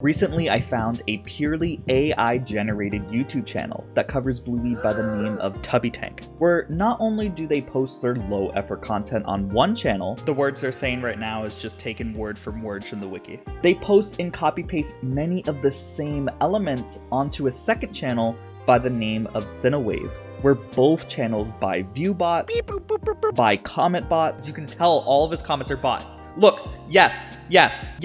Recently, I found a purely AI-generated YouTube channel that covers Bluey by the name of TubbyTank, where not only do they post their low-effort content on one channel, the words they're saying right now is just taken word from the wiki. They post and copy-paste many of the same elements onto a second channel by the name of Cinewave, where both channels buy view bots, buy comment bots. You can tell all of his comments are bot. Look, yes, wig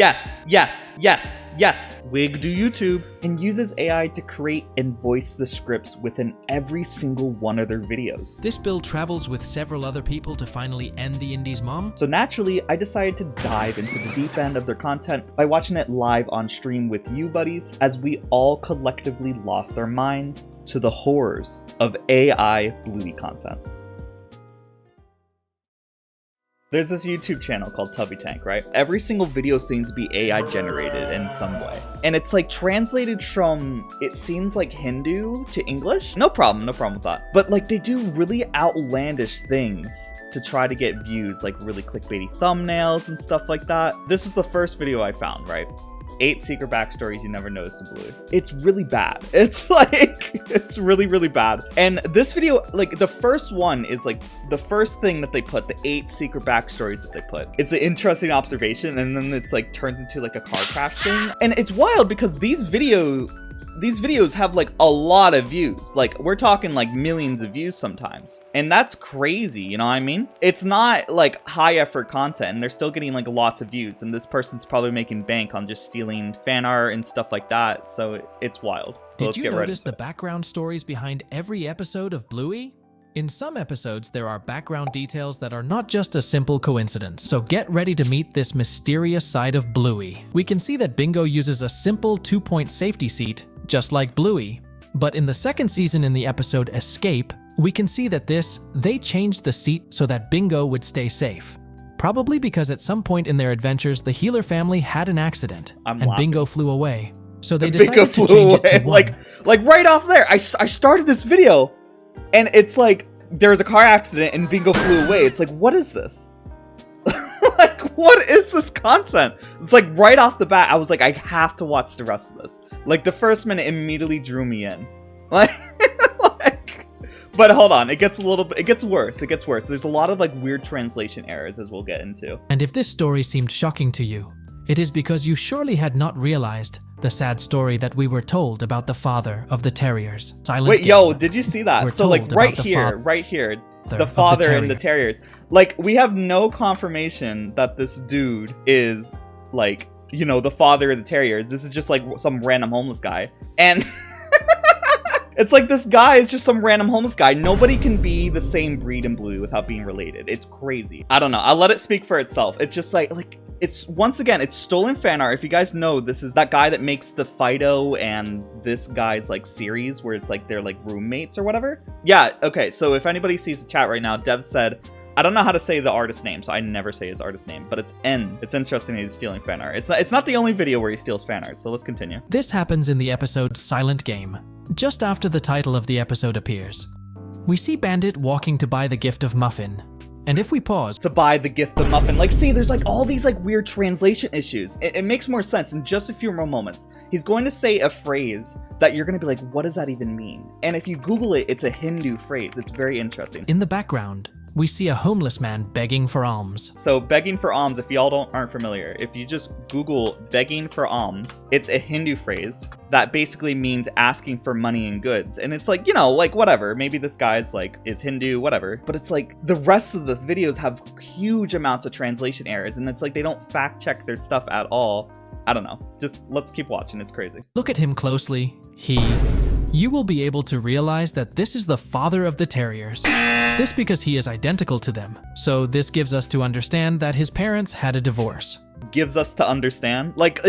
do YouTube, and uses AI to create and voice the scripts within every single one of their videos. This build travels with several other people to finally end the Indies mom. So naturally, I decided to dive into the deep end of their content by watching it live on stream with you buddies, as we all collectively lost our minds to the horrors of AI Bluey content. There's this YouTube channel called TubbyTank, right? Every single video seems to be AI generated in some way. And it's like translated from, it seems like Hindu to English. No problem with that. But like they do really outlandish things to try to get views, like really clickbaity thumbnails and stuff like that. This is the first video I found, right? 8 secret backstories you never noticed in Bluey. It's really bad. It's like, it's really bad. And this video, like the first one is like the first thing that they put, the 8 secret backstories that they put. It's an interesting observation, and then it's like turns into like a car crash thing. And it's wild because these videos have like a lot of views. Like we're talking like millions of views sometimes. And that's crazy, you know what I mean? It's not like high effort content and they're still getting like lots of views. And this person's probably making bank on just stealing fan art and stuff like that. So it's wild. So let's get right into it. Did you notice the background stories behind every episode of Bluey? In some episodes, there are background details that are not just a simple coincidence, so get ready to meet this mysterious side of Bluey. We can see that Bingo uses a simple 2-point safety seat, just like Bluey. But in the second season in the episode Escape, we can see that they changed the seat so that Bingo would stay safe. Probably because at some point in their adventures, the Healer family had an accident, Bingo flew away. So they decided to change it to 1. Like right off there, I started this video, and it's like, there was a car accident and Bingo flew away. It's like, what is this? Like, what is this content? It's like, right off the bat, I was like, I have to watch the rest of this. Like, the first minute immediately drew me in. Like, but hold on, it gets worse. There's a lot of, like, weird translation errors, as we'll get into. And if this story seemed shocking to you, it is because you surely had not realized the sad story that we were told about the father of the terriers. Wait, yo, did you see that? So like right here, the father and the terriers. Like we have no confirmation that this dude is like, you know, the father of the terriers. This is just like some random homeless guy. And it's like this guy is just some random homeless guy. Nobody can be the same breed in Bluey without being related. It's crazy. I don't know. I'll let it speak for itself. It's just like it's, once again, it's stolen fan art. If you guys know, this is that guy that makes the Fido and this guy's like series where it's like they're like roommates or whatever. Yeah, okay, so if anybody sees the chat right now, Dev said, I don't know how to say the artist name, so I never say his artist name, but it's N. It's interesting that he's stealing fan art. It's not the only video where he steals fan art, so let's continue. This happens in the episode Silent Game, just after the title of the episode appears. We see Bandit walking to buy the gift of Muffin. And if we pause to buy the gift of Muffin, like, see, there's like all these like weird translation issues. It makes more sense in just a few more moments. He's going to say a phrase that you're going to be like, what does that even mean? And if you Google it, it's a Hindu phrase. It's very interesting. In the background, we see a homeless man begging for alms. So begging for alms, if y'all aren't familiar, if you just Google begging for alms, it's a Hindu phrase that basically means asking for money and goods. And it's like, you know, like whatever, maybe this guy's like, is Hindu, whatever. But it's like the rest of the videos have huge amounts of translation errors. And it's like, they don't fact check their stuff at all. I don't know. Just let's keep watching. It's crazy. Look at him closely. You will be able to realize that this is the father of the terriers. This because he is identical to them. So this gives us to understand that his parents had a divorce. Gives us to understand? Like,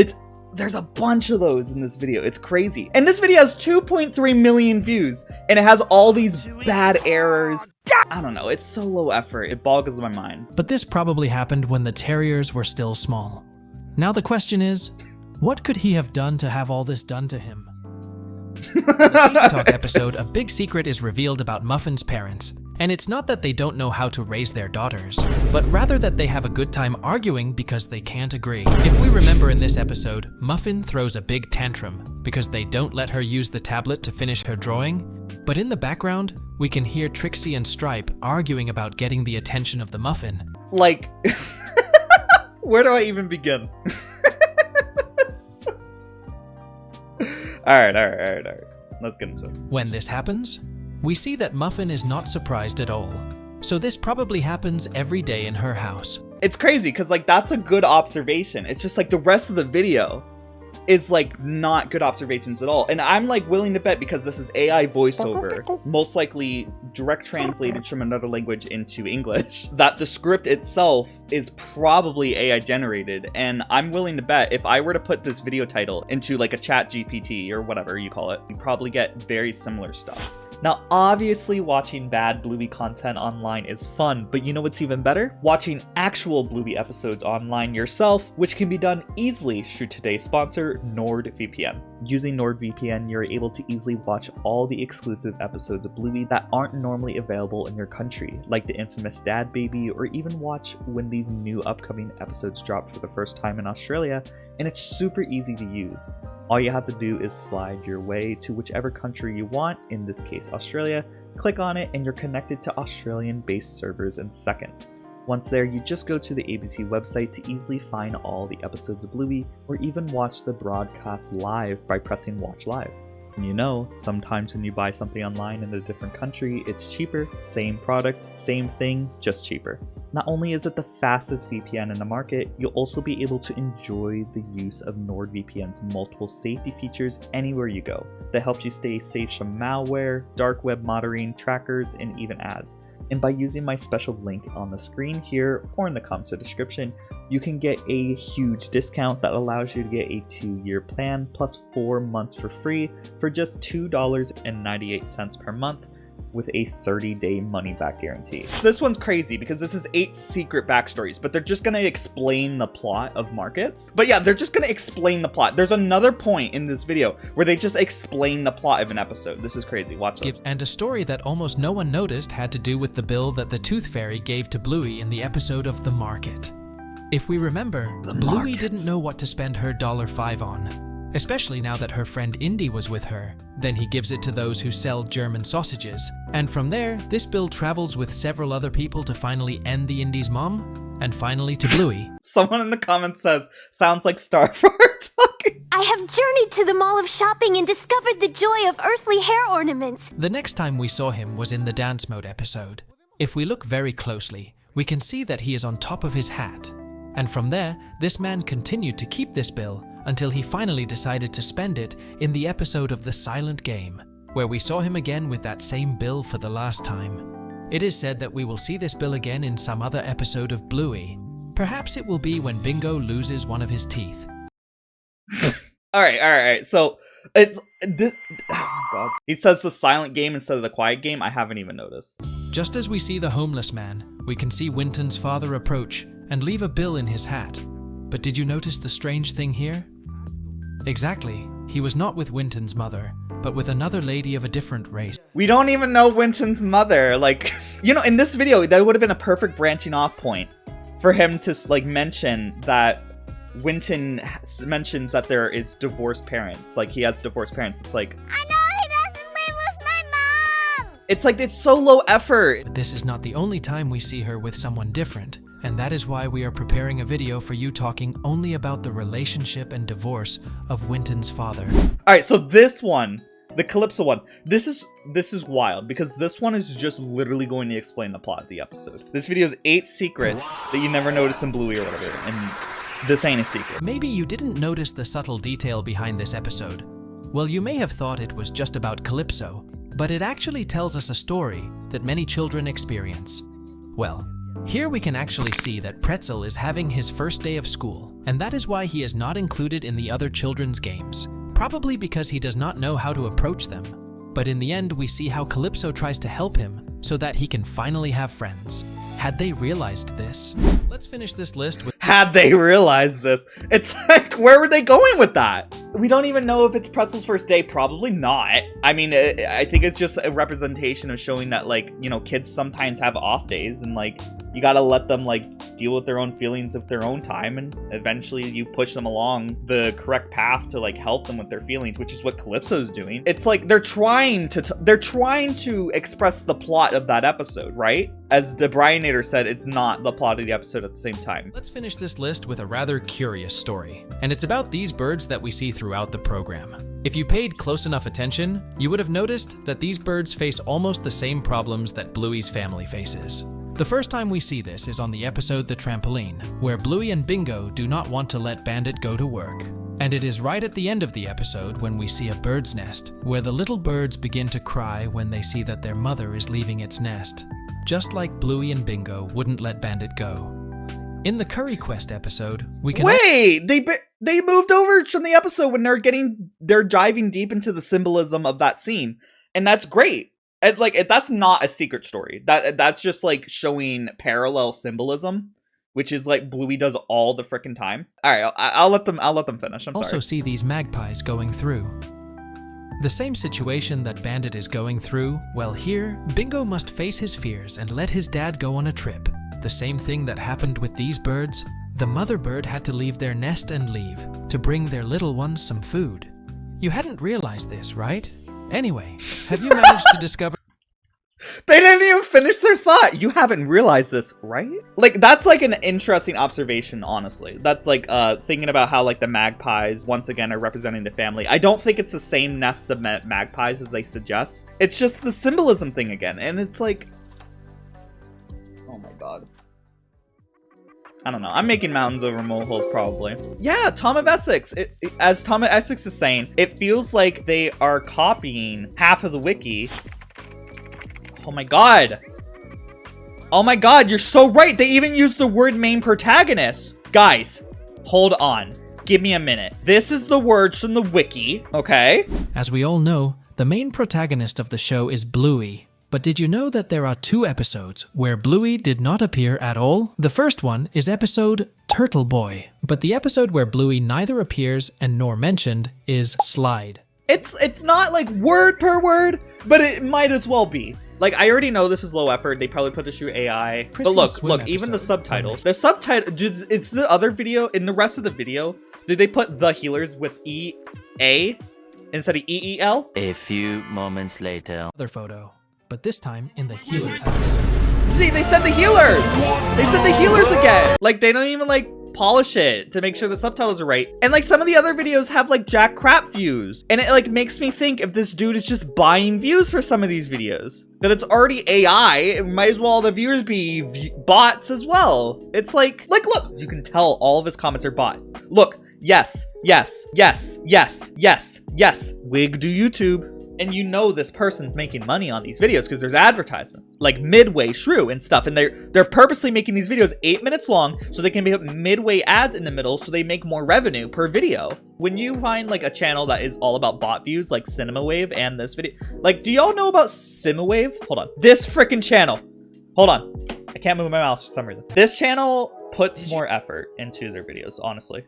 there's a bunch of those in this video. It's crazy. And this video has 2.3 million views, and it has all these bad errors. I don't know. It's so low effort. It boggles my mind. But this probably happened when the terriers were still small. Now the question is, what could he have done to have all this done to him? In the Tasty Talk episode, a big secret is revealed about Muffin's parents. And it's not that they don't know how to raise their daughters, but rather that they have a good time arguing because they can't agree. If we remember in this episode, Muffin throws a big tantrum because they don't let her use the tablet to finish her drawing. But in the background, we can hear Trixie and Stripe arguing about getting the attention of the Muffin. Like, where do I even begin? All right. Let's get into it. When this happens, we see that Muffin is not surprised at all. So this probably happens every day in her house. It's crazy because like that's a good observation. It's just like the rest of the video is like not good observations at all. And I'm like willing to bet, because this is AI voiceover, most likely direct translated from another language into English, that the script itself is probably AI generated. And I'm willing to bet if I were to put this video title into like a chat GPT or whatever you call it, you probably get very similar stuff. Now, obviously watching bad Bluey content online is fun, but you know what's even better? Watching actual Bluey episodes online yourself, which can be done easily through today's sponsor, NordVPN. Using NordVPN, you're able to easily watch all the exclusive episodes of Bluey that aren't normally available in your country, like the infamous Dad Baby, or even watch when these new upcoming episodes drop for the first time in Australia, and it's super easy to use. All you have to do is slide your way to whichever country you want, in this case Australia, click on it, and you're connected to Australian-based servers in seconds. Once there, you just go to the ABC website to easily find all the episodes of Bluey, or even watch the broadcast live by pressing Watch Live. And you know, sometimes when you buy something online in a different country, it's cheaper, same product, same thing, just cheaper. Not only is it the fastest VPN in the market, you'll also be able to enjoy the use of NordVPN's multiple safety features anywhere you go that helps you stay safe from malware, dark web monitoring, trackers, and even ads. And by using my special link on the screen here or in the comments or description, you can get a huge discount that allows you to get a 2-year plan plus 4 months for free for just $2.98 per month with a 30-day money-back guarantee. This one's crazy because this is 8 secret backstories, but they're just gonna explain the plot of markets. But yeah, they're just gonna explain the plot. There's another point in this video where they just explain the plot of an episode. This is crazy. Watch this. And a story that almost no one noticed had to do with the bill that the Tooth Fairy gave to Bluey in the episode of The Market. If we remember, Bluey didn't know what to spend her $5 on, especially now that her friend Indy was with her. Then he gives it to those who sell German sausages. And from there, this bill travels with several other people to finally end the Indy's mom, and finally to Bluey. Someone in the comments says, sounds like Starfart talking. I have journeyed to the mall of shopping and discovered the joy of earthly hair ornaments. The next time we saw him was in the dance mode episode. If we look very closely, we can see that he is on top of his hat. And from there, this man continued to keep this bill until he finally decided to spend it in the episode of The Silent Game, where we saw him again with that same bill for the last time. It is said that we will see this bill again in some other episode of Bluey. Perhaps it will be when Bingo loses one of his teeth. All right. So it's this. Oh God. He says the silent game instead of the quiet game. I haven't even noticed. Just as we see the homeless man, we can see Winton's father approach and leave a bill in his hat. But did you notice the strange thing here? Exactly. He was not with Winton's mother, but with another lady of a different race. We don't even know Winton's mother. Like, you know, in this video, that would have been a perfect branching off point for him to like mention that Winton mentions that there is divorced parents. Like, he has divorced parents. It's like, I know he doesn't live with my mom. It's like, it's so low effort. But this is not the only time we see her with someone different. And that is why we are preparing a video for you talking only about the relationship and divorce of Winton's father. All right, so this one, the Calypso one, this is wild because this one is just literally going to explain the plot of the episode. This video is 8 secrets that you never notice in Bluey or whatever, and this ain't a secret. Maybe you didn't notice the subtle detail behind this episode. Well, you may have thought it was just about Calypso, but it actually tells us a story that many children experience. Well, here we can actually see that Pretzel is having his first day of school, and that is why he is not included in the other children's games, probably because he does not know how to approach them. But in the end, we see how Calypso tries to help him so that he can finally have friends. Had they realized this? Let's finish this list with... had they realized this. It's like, where were they going with that? We don't even know if it's Pretzel's first day. Probably not. I mean, I think it's just a representation of showing that, like, you know, kids sometimes have off days, and like, you gotta let them like deal with their own feelings at their own time, and eventually you push them along the correct path to like help them with their feelings, which is what Calypso's doing. It's like they're trying to express the plot of that episode, right? As the Brianator said, it's not the plot of the episode at the same time. Let's finish this list with a rather curious story, and it's about these birds that we see throughout the program. If you paid close enough attention, you would have noticed that these birds face almost the same problems that Bluey's family faces. The first time we see this is on the episode The Trampoline, where Bluey and Bingo do not want to let Bandit go to work. And it is right at the end of the episode when we see a bird's nest, where the little birds begin to cry when they see that their mother is leaving its nest, just like Bluey and Bingo wouldn't let Bandit go. In the Curry Quest episode, we can— Wait! They moved over from the episode when they're diving deep into the symbolism of that scene. And that's great. And like, that's not a secret story. That's just like showing parallel symbolism, which is like Bluey does all the frickin' time. All right, I'll let them finish. I'm sorry. Also see these magpies going through. The same situation that Bandit is going through, well, here, Bingo must face his fears and let his dad go on a trip. The same thing that happened with these birds. The mother bird had to leave their nest and leave to bring their little ones some food. You hadn't realized this, right? Anyway, have you managed to discover— They didn't even finish their thought. You haven't realized this, right? Like, that's like an interesting observation, honestly. That's like thinking about how like the magpies, once again, are representing the family. I don't think it's the same nests of magpies as they suggest. It's just the symbolism thing again. And it's like, oh my god. I don't know. I'm making mountains over molehills, probably. Yeah, Tom of Essex. As Tom of Essex is saying, it feels like they are copying half of the wiki. Oh my god. Oh my god, you're so right. They even used the word main protagonist. Guys, hold on. Give me a minute. This is the words from the wiki, okay? As we all know, the main protagonist of the show is Bluey. But did you know that there are 2 episodes where Bluey did not appear at all? The first one is episode Turtle Boy, but the episode where Bluey neither appears and nor mentioned is Slide. It's not like word per word, but it might as well be. Like, I already know this is low effort. They probably put this through AI. But look, even the subtitles. The subtitle, it's the other video. In the rest of the video, did they put the healers with E-A instead of E-E-L? A few moments later. Other photo, but this time in the healer's house. See, they said the healers! They said the healers again! Like, they don't even, like, polish it to make sure the subtitles are right. And, like, some of the other videos have, like, jack crap views. And it, like, makes me think if this dude is just buying views for some of these videos. That it's already AI, it might as well the viewers be bots as well. It's like, look! You can tell all of his comments are bot. Look, yes, yes, yes, yes, yes, yes. Wig do YouTube. And you know this person's making money on these videos because there's advertisements like Midway, Shrew, and stuff. And they're purposely making these videos 8 minutes long so they can put Midway ads in the middle so they make more revenue per video. When you find like a channel that is all about bot views like CinemaWave and this video, like, do y'all know about CinemaWave? Hold on. This freaking channel. Hold on. I can't move my mouse for some reason. This channel puts more effort into their videos, honestly.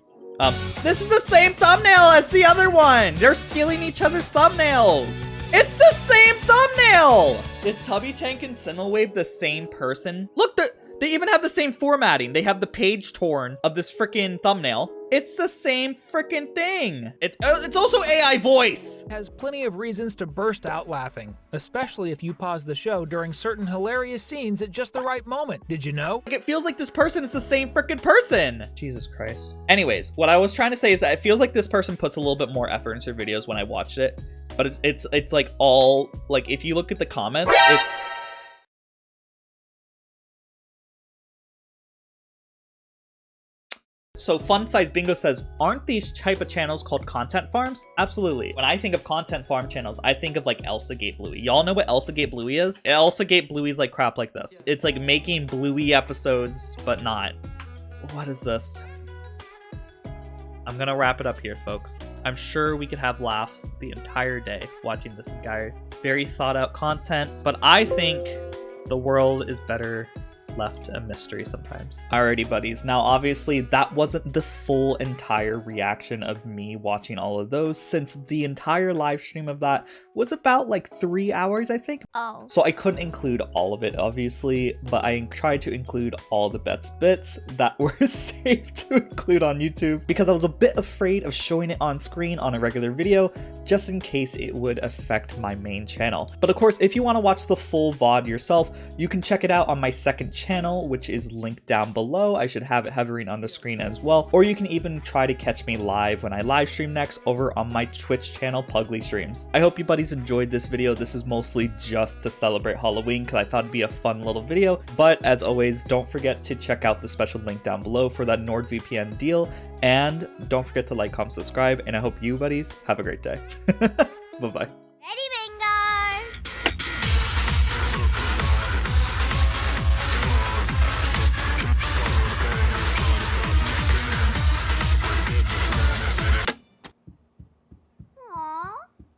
This is the same thumbnail as the other one. They're stealing each other's thumbnails. It's the same thumbnail. Is TubbyTank and CinemaWave the same person? Look, they even have the same formatting. They have the page torn of this freaking thumbnail. It's the same freaking thing. It's also AI voice. Has plenty of reasons to burst out laughing, especially if you pause the show during certain hilarious scenes at just the right moment. Did you know? It feels like this person is the same freaking person. Jesus Christ. Anyways, what I was trying to say is that it feels like this person puts a little bit more effort into their videos when I watched it, but it's like all, like, if you look at the comments, it's So Fun Size Bingo says, aren't these type of channels called content farms? Absolutely. When I think of content farm channels, I think of like Elsagate Bluey. Y'all know what Elsagate Bluey is? Elsagate Bluey is like crap like this. It's like making Bluey episodes, but not. What is this? I'm gonna wrap it up here, folks. I'm sure we could have laughs the entire day watching this, guys. Very thought out content, but I think the world is better left a mystery sometimes. Alrighty, buddies. Now, obviously, that wasn't the full entire reaction of me watching all of those, since the entire live stream of that was about like 3 hours, I think. Oh. So I couldn't include all of it, obviously, but I tried to include all the best bits that were safe to include on YouTube, because I was a bit afraid of showing it on screen on a regular video, just in case it would affect my main channel. But of course, if you want to watch the full VOD yourself, you can check it out on my second channel, which is linked down below. I should have it hovering on the screen as well. Or you can even try to catch me live when I live stream next over on my Twitch channel, Pugly Streams. I hope you buddies enjoyed this video. This is mostly just to celebrate Halloween because I thought it'd be a fun little video. But as always, don't forget to check out the special link down below for that NordVPN deal. And don't forget to like, comment, subscribe, and I hope you buddies have a great day. Bye-bye.